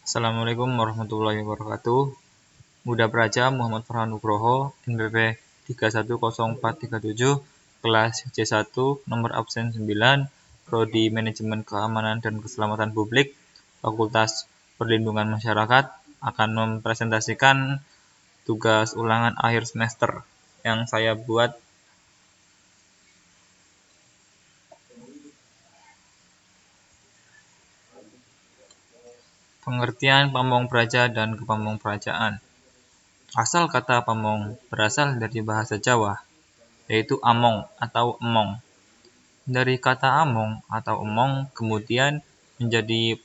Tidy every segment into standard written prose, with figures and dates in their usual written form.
Assalamualaikum warahmatullahi wabarakatuh. Muda Praja Muhammad Farhan Nugroho, NPP 310437, kelas C1, nomor absen 9, Prodi Manajemen Keamanan dan Keselamatan Publik, Fakultas Perlindungan Masyarakat, akan mempresentasikan tugas ulangan akhir semester yang saya buat. Pengertian pamong praja dan kepamong prajaan. Asal kata pamong berasal dari bahasa Jawa, yaitu among atau emong. Dari kata among atau emong kemudian menjadi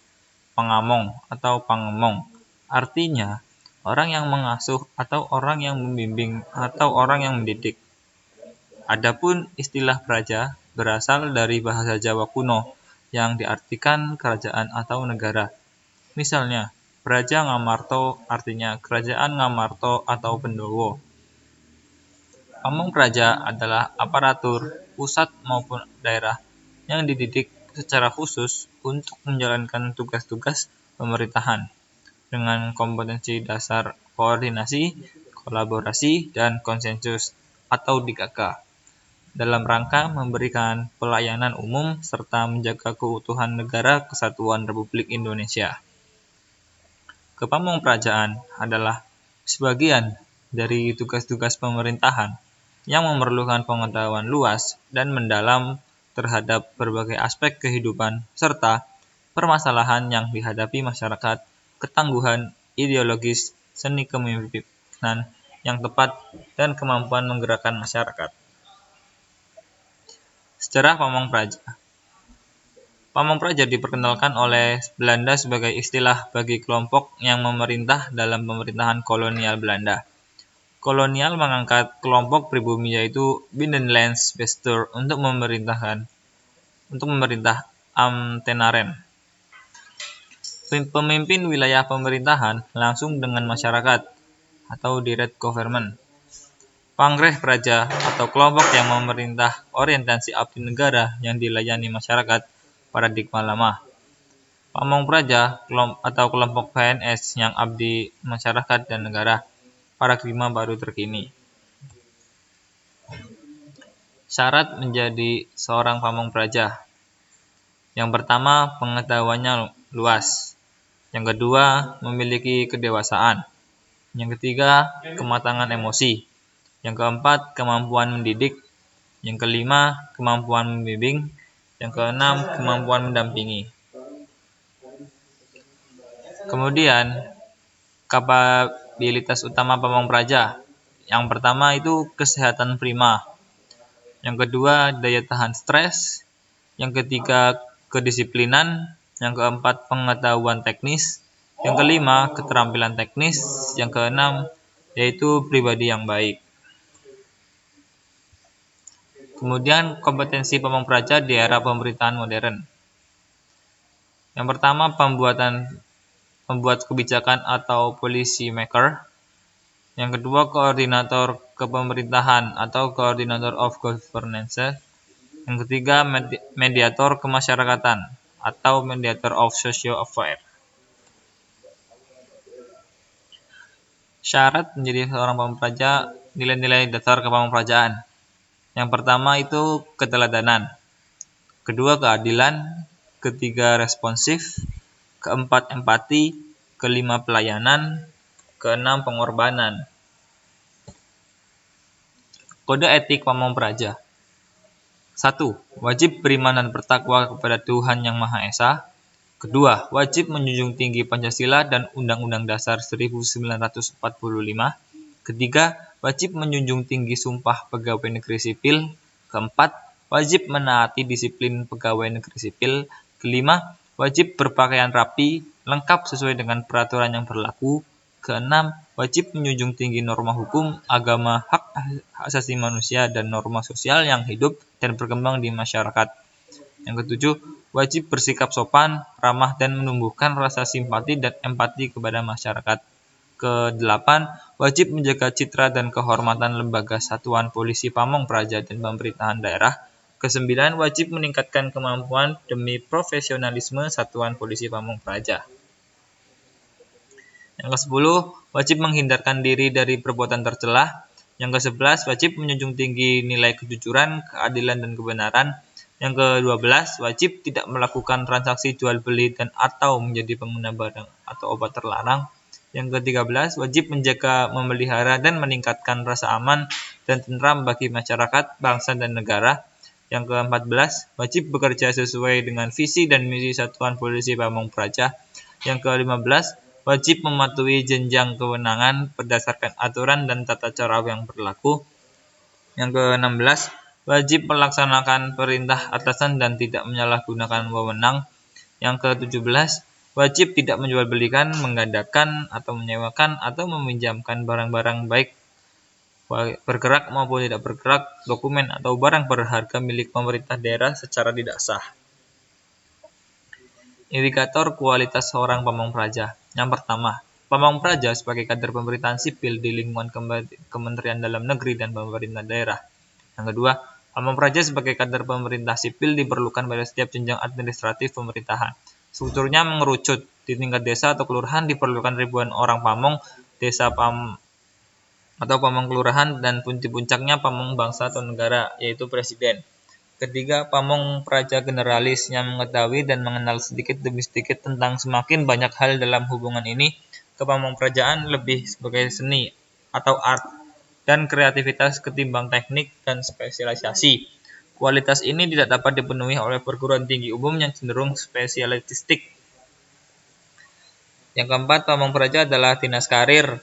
pengamong atau pangemong. Artinya, orang yang mengasuh atau orang yang membimbing atau orang yang mendidik. Adapun istilah praja berasal dari bahasa Jawa kuno yang diartikan kerajaan atau negara. Misalnya, Praja Ngamarta artinya kerajaan Ngamarta atau Pendowo. Pamong praja adalah aparatur pusat maupun daerah yang dididik secara khusus untuk menjalankan tugas-tugas pemerintahan dengan kompetensi dasar koordinasi, kolaborasi, dan konsensus atau DKK dalam rangka memberikan pelayanan umum serta menjaga keutuhan negara kesatuan Republik Indonesia. Kepamong prajaan adalah sebagian dari tugas-tugas pemerintahan yang memerlukan pengetahuan luas dan mendalam terhadap berbagai aspek kehidupan serta permasalahan yang dihadapi masyarakat, ketangguhan ideologis, seni kepemimpinan yang tepat, dan kemampuan menggerakkan masyarakat. Sejarah pamong praja. Pamong praja diperkenalkan oleh Belanda sebagai istilah bagi kelompok yang memerintah dalam pemerintahan kolonial Belanda. Kolonial mengangkat kelompok pribumi yaitu Binnenlands Bestuur untuk memerintah Ambtenaren. Pemimpin wilayah pemerintahan langsung dengan masyarakat atau direct government. Pangreh praja atau kelompok yang memerintah orientasi abdi negara yang dilayani masyarakat paradigma lama. Pamong praja atau kelompok PNS yang abdi masyarakat dan negara paradigma baru terkini. Syarat menjadi seorang pamong praja. Yang pertama, pengetahuannya luas. Yang kedua, memiliki kedewasaan. Yang ketiga, kematangan emosi. Yang keempat, kemampuan mendidik. Yang kelima, kemampuan membimbing. Yang keenam, kemampuan mendampingi. Kemudian, kapabilitas utama pamong praja. Yang pertama itu kesehatan prima. Yang kedua, daya tahan stres. Yang ketiga, kedisiplinan. Yang keempat, pengetahuan teknis. Yang kelima, keterampilan teknis. Yang keenam, yaitu pribadi yang baik. Kemudian, kompetensi pamong praja di era pemerintahan modern. Yang pertama, pembuat kebijakan atau policy maker. Yang kedua, koordinator kepemerintahan atau coordinator of governance. Yang ketiga, mediator kemasyarakatan atau mediator of social affairs. Syarat menjadi seorang pamong praja, nilai-nilai dasar kepamongprajaan. Yang pertama itu keteladanan. Kedua, keadilan. Ketiga, responsif. Keempat, empati. Kelima, pelayanan. Keenam, pengorbanan. Kode etik pamong praja. 1. Wajib beriman dan bertakwa kepada Tuhan Yang Maha Esa. Kedua, wajib menjunjung tinggi Pancasila dan Undang-Undang Dasar 1945. Ketiga, wajib menjunjung tinggi Sumpah Pegawai Negeri Sipil. Keempat, wajib menaati disiplin pegawai negeri sipil. Kelima, wajib berpakaian rapi, lengkap sesuai dengan peraturan yang berlaku. Keenam, wajib menjunjung tinggi norma hukum, agama, hak asasi manusia, dan norma sosial yang hidup dan berkembang di masyarakat. Yang ketujuh, wajib bersikap sopan, ramah, dan menumbuhkan rasa simpati dan empati kepada masyarakat. Kedelapan, wajib menjaga citra dan kehormatan lembaga satuan polisi pamong praja dan pemerintahan daerah. Kesembilan, wajib meningkatkan kemampuan demi profesionalisme satuan polisi pamong praja. Yang ke-10, wajib menghindarkan diri dari perbuatan tercela. Yang ke-11, wajib menjunjung tinggi nilai kejujuran, keadilan, dan kebenaran. Yang ke-12, wajib tidak melakukan transaksi jual beli dan atau menjadi pengguna barang atau obat terlarang. Yang ke-13, wajib menjaga, memelihara, dan meningkatkan rasa aman dan tentram bagi masyarakat, bangsa, dan negara. Yang ke-14, wajib bekerja sesuai dengan visi dan misi Satuan Polisi Pamong Praja. Yang ke-15, wajib mematuhi jenjang kewenangan berdasarkan aturan dan tata cara yang berlaku. Yang ke-16, wajib melaksanakan perintah atasan dan tidak menyalahgunakan wewenang. Yang ke-17, wajib tidak menjual belikan, menggandakan, atau menyewakan, atau meminjamkan barang-barang baik bergerak maupun tidak bergerak, dokumen atau barang berharga milik pemerintah daerah secara tidak sah. Indikator kualitas seorang pamong praja. Yang pertama, pamong praja sebagai kader pemerintahan sipil di lingkungan Kementerian Dalam Negeri dan pemerintah daerah. Yang kedua, pamong praja sebagai kader pemerintah sipil diperlukan pada setiap jenjang administratif pemerintahan. Strukturnya mengerucut. Di tingkat desa atau kelurahan diperlukan ribuan orang pamong desa atau pamong kelurahan, dan di puncaknya pamong bangsa atau negara, yaitu presiden. Ketiga, pamong praja generalis yang mengetahui dan mengenal sedikit demi sedikit tentang semakin banyak hal dalam hubungan ini. Kepamong prajaan lebih sebagai seni atau art dan kreativitas ketimbang teknik dan spesialisasi. Kualitas ini tidak dapat dipenuhi oleh perguruan tinggi umum yang cenderung spesialistik. Yang keempat, pamong praja adalah dinas karir,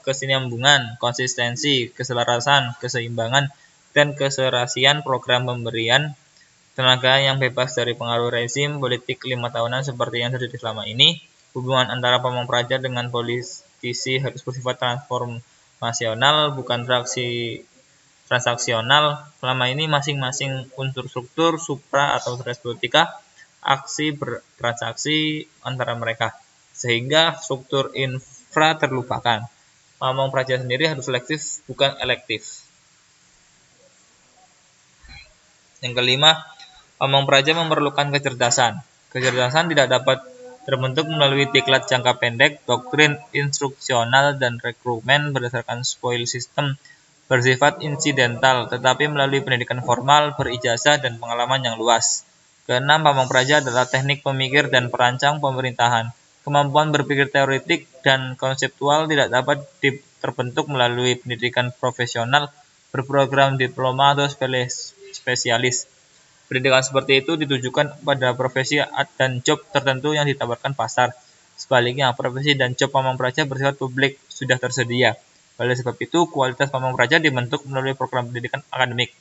kesinambungan, konsistensi, keselarasan, keseimbangan, dan keserasian program pemberian tenaga yang bebas dari pengaruh rezim politik 5 tahunan seperti yang terjadi selama ini. Hubungan antara pamong praja dengan politisi harus bersifat transformasional, bukan transaksional. Selama ini masing-masing unsur struktur, supra atau res politika, aksi bertransaksi antara mereka, sehingga struktur infra terlupakan. Pamong praja sendiri harus selektif, bukan elektif. Yang kelima, pamong praja memerlukan kecerdasan. Kecerdasan tidak dapat terbentuk melalui diklat jangka pendek, doktrin instruksional, dan rekrutmen berdasarkan spoil system bersifat insidental, tetapi melalui pendidikan formal, berijazah, dan pengalaman yang luas. Keenam, pamong praja adalah teknik pemikir dan perancang pemerintahan. Kemampuan berpikir teoretik dan konseptual tidak dapat terbentuk melalui pendidikan profesional berprogram diploma atau spesialis. Pendidikan seperti itu ditujukan pada profesi dan job tertentu yang ditawarkan pasar. Sebaliknya, profesi dan job pamong praja bersifat publik, sudah tersedia. Oleh sebab itu, kualitas pamong praja dibentuk melalui program pendidikan akademik.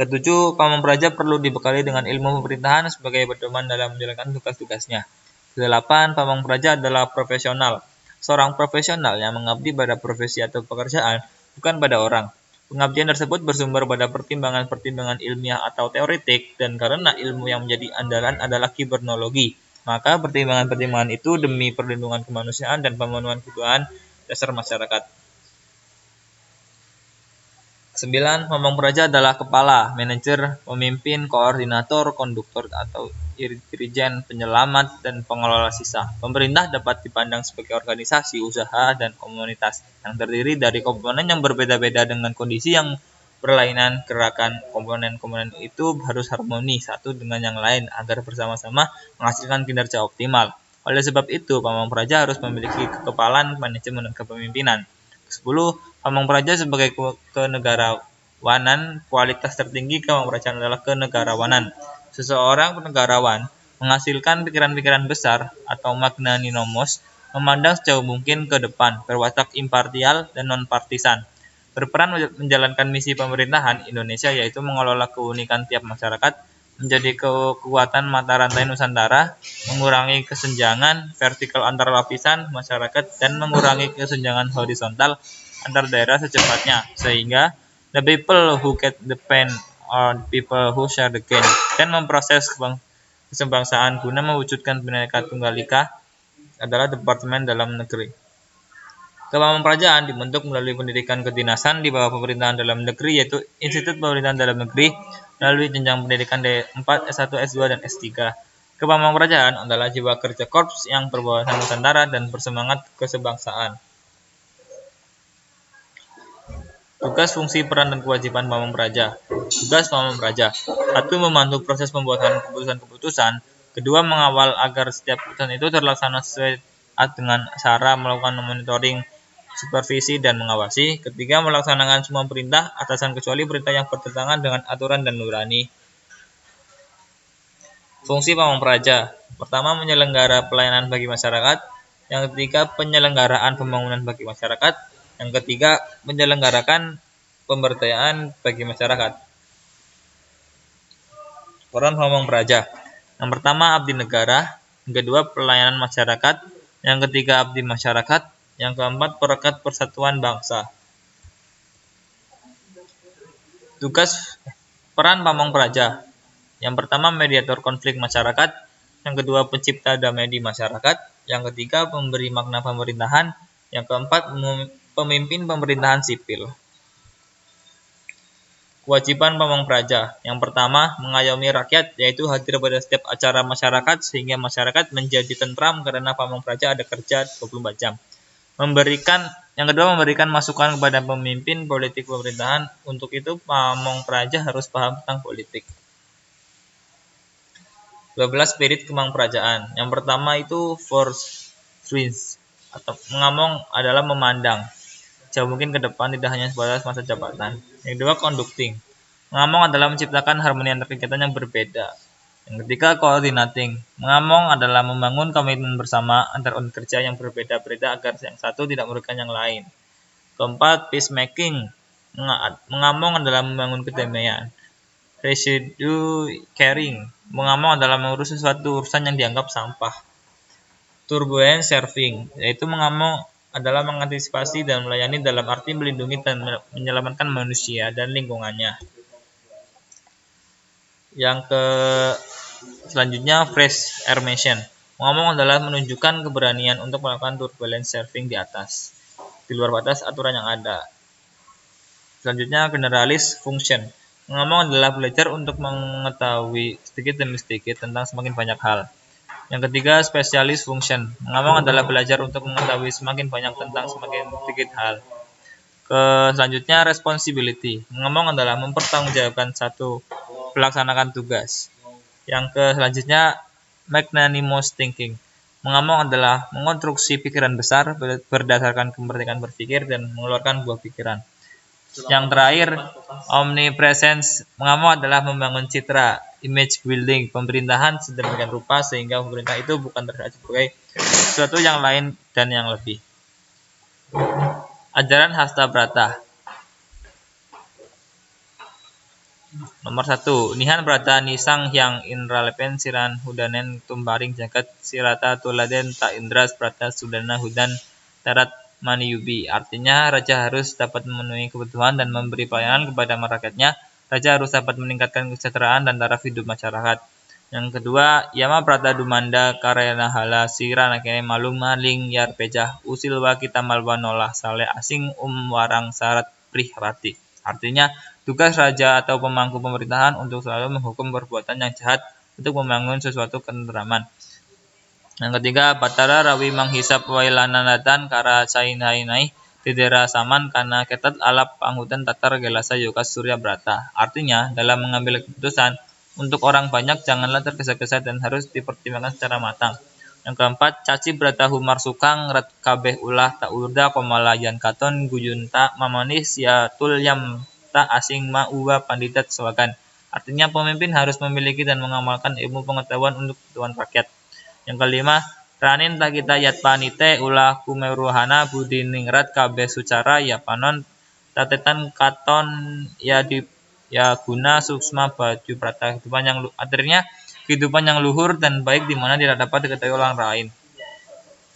Ketujuh, pamong praja perlu dibekali dengan ilmu pemerintahan sebagai pedoman dalam menjalankan tugas-tugasnya. Kedelapan, pamong praja adalah profesional. Seorang profesional yang mengabdi pada profesi atau pekerjaan, bukan pada orang. Pengabdian tersebut bersumber pada pertimbangan-pertimbangan ilmiah atau teoretik, dan karena ilmu yang menjadi andalan adalah kibernologi, maka pertimbangan-pertimbangan itu demi perlindungan kemanusiaan dan pemenuhan kebutuhan dasar masyarakat. 9. Pamong praja adalah kepala, manajer, pemimpin, koordinator, konduktor atau dirijen, penyelamat, dan pengelola sisa. Pemerintah dapat dipandang sebagai organisasi, usaha, dan komunitas yang terdiri dari komponen yang berbeda-beda dengan kondisi yang berlainan. Gerakan komponen-komponen itu harus harmoni satu dengan yang lain agar bersama-sama menghasilkan kinerja optimal. Oleh sebab itu, pamong praja harus memiliki kekepalan, manajemen, dan kepemimpinan. 10. Pamong praja sebagai kenegarawanan. Kualitas tertinggi pamong praja adalah kenegarawanan. Seseorang penegarawan menghasilkan pikiran-pikiran besar atau magnanimous, memandang sejauh mungkin ke depan, berwatak imparsial dan non-partisan, berperan menjalankan misi pemerintahan Indonesia, yaitu mengelola keunikan tiap masyarakat, menjadi kekuatan mata rantai Nusantara, mengurangi kesenjangan vertikal antar lapisan masyarakat, dan mengurangi kesenjangan horizontal antar daerah secepatnya, sehingga the people who get the pain are the people who share the gain, dan memproses kesebangsaan guna mewujudkan Bhinneka Tunggal Ika adalah Departemen Dalam Negeri. Kepamong prajaan dibentuk melalui pendidikan kedinasan di bawah pemerintahan dalam negeri, yaitu Institut Pemerintahan Dalam Negeri, melalui jenjang pendidikan D4, S1, S2, dan S3. Kepamongprajaan adalah jiwa kerja korps yang berwawasan nusantara dan bersemangat kesebangsaan. Tugas, fungsi, peran, dan kewajiban Pamongpraja. Tugas Pamongpraja: 1. Membantu proses pembuatan keputusan-keputusan. 2. Mengawal agar setiap keputusan itu terlaksana sesuai dengan cara melakukan monitoring, supervisi, dan mengawasi. 3. Melaksanakan semua perintah atasan kecuali perintah yang bertentangan dengan aturan dan nurani. Fungsi Pamongpraja: pertama, menyelenggara pelayanan bagi masyarakat. Yang ketiga, penyelenggaraan pembangunan bagi masyarakat. Yang ketiga, menyelenggarakan pemberdayaan bagi masyarakat. Peran Pamongpraja: yang pertama, abdi negara. Yang kedua, pelayanan masyarakat. Yang ketiga, abdi masyarakat. Yang keempat, perekat persatuan bangsa. Tugas peran Pamongpraja: yang pertama, mediator konflik masyarakat. Yang kedua, pencipta damai di masyarakat. Yang ketiga, pemberi makna pemerintahan. Yang keempat, pemimpin pemerintahan sipil. Kewajiban Pamongpraja: yang pertama, mengayomi rakyat, yaitu hadir pada setiap acara masyarakat sehingga masyarakat menjadi tentram karena Pamongpraja ada kerja 24 jam. Yang kedua, memberikan masukan kepada pemimpin politik pemerintahan. Untuk itu, Pamongpraja harus paham tentang politik. 12. Spirit Kepamongprajaan. Yang pertama itu foresight, atau mengamong adalah memandang jauh mungkin ke depan, tidak hanya sebatas masa jabatan. Yang kedua, conducting. Mengamong adalah menciptakan harmoni antar kegiatan yang berbeda. Yang ketiga, coordinating. Mengamong adalah membangun komitmen bersama antar unit kerja yang berbeda-beda agar yang satu tidak merugikan yang lain. Keempat, peacemaking. Mengamong adalah membangun kedamaian. Residue caring. Mengamong adalah mengurus sesuatu urusan yang dianggap sampah. Turbulence serving, yaitu mengamong adalah mengantisipasi dan melayani dalam arti melindungi dan menyelamatkan manusia dan lingkungannya. Yang selanjutnya, fresh air mission. Mengamong adalah menunjukkan keberanian untuk melakukan turbulence serving di atas, di luar batas aturan yang ada. Selanjutnya, generalis function. Mengamong adalah belajar untuk mengetahui sedikit demi sedikit tentang semakin banyak hal. Yang ketiga, spesialis function. Mengamong adalah belajar untuk mengetahui semakin banyak tentang semakin sedikit hal. Selanjutnya, responsibility. Mengamong adalah mempertanggungjawabkan satu pelaksanakan tugas. Yang selanjutnya, magnanimous thinking. Mengamong adalah mengonstruksi pikiran besar berdasarkan kemerdekaan berpikir dan mengeluarkan buah pikiran. Yang terakhir, omnipresence. Mengamong adalah membangun citra, image building pemerintahan sedemikian rupa sehingga pemerintah itu bukan terlihat sebagai sesuatu yang lain dan yang lebih. Ajaran Hasta Brata. Nomor 1. Nihan Brata Nisang Hyang Indralepen Siran Hudanen Tumbaring Jagat Sirata Tuladen Ta Indras Brata Sudana Hudan Tarat Maniyubi. Artinya, raja harus dapat memenuhi kebutuhan dan memberi pelayanan kepada rakyatnya. Raja harus dapat meningkatkan kesejahteraan dan taraf hidup masyarakat. Yang kedua, Yama Prata Dumanda Karena Hala Sira Nakene Malum Maling Yar Pejah Usilwa Kita Malwa Nolah Sale Asing Warang Sarat Prihrati. Artinya, tugas raja atau pemangku pemerintahan untuk selalu menghukum perbuatan yang jahat untuk membangun sesuatu ketentraman. Yang ketiga, Batara Rawi menghisap wailananatan kara sainainai tidera saman karena ketat alap panghutan tatar gelasa yukas surya brata. Artinya, dalam mengambil keputusan untuk orang banyak janganlah tergesa-gesa dan harus dipertimbangkan secara matang. Yang keempat, caci brata humar sukang rat kabeh ulah ta urda komalayan katon guyunta mamanis ya tul yam ta asing ma uwa panditat swagan. Artinya, pemimpin harus memiliki dan mengamalkan ilmu pengetahuan untuk kebutuhan rakyat. Yang kelima, ranin takita yat panite ulah kumeruhana budi ningrat kabeh sucara ya panon tatetan katon ya di ya guna suksma baju prata kehidupan yang artinya kehidupan yang luhur dan baik di mana tidak dapat diketahui orang lain.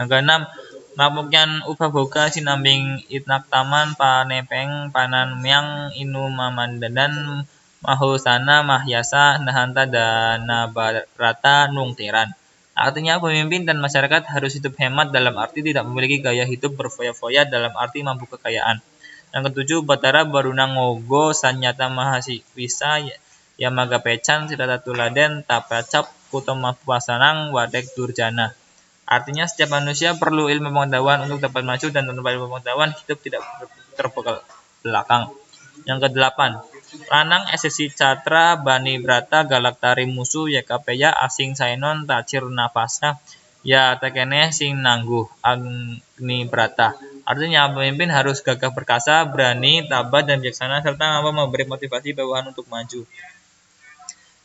Yang keenam, makmukyan ubah boga sinambing itnak taman panepeng panan myang inu mamandadan mahusana mahyasa nahanta dana barata nung tiran. Artinya, pemimpin dan masyarakat harus hidup hemat dalam arti tidak memiliki gaya hidup berfoya-foya dalam arti mampu kekayaan. Yang ketujuh, Batara Baruna Ngogo Sanyata Mahasiswisa Yamaga Pecan Sirata Tuladen Tapacap kutama pasanang wadek durjana. Artinya setiap manusia perlu ilmu pengetahuan untuk dapat maju, dan tanpa ilmu pengetahuan hidup tidak terbelakang. Yang kedelapan, lanang esesi catra bani brata galak tari musuh ya kapeya asing sainon tacir nafasa ya tekene sing nangguh agni brata. Artinya pemimpin harus gagah perkasa, berani, tabah, dan bijaksana, serta memberi motivasi bawahan untuk maju.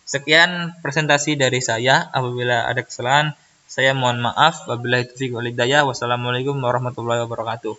Sekian presentasi dari saya. Apabila ada kesalahan, saya mohon maaf. Wabillahi taufiq wal hidayah. Wassalamualaikum warahmatullahi wabarakatuh.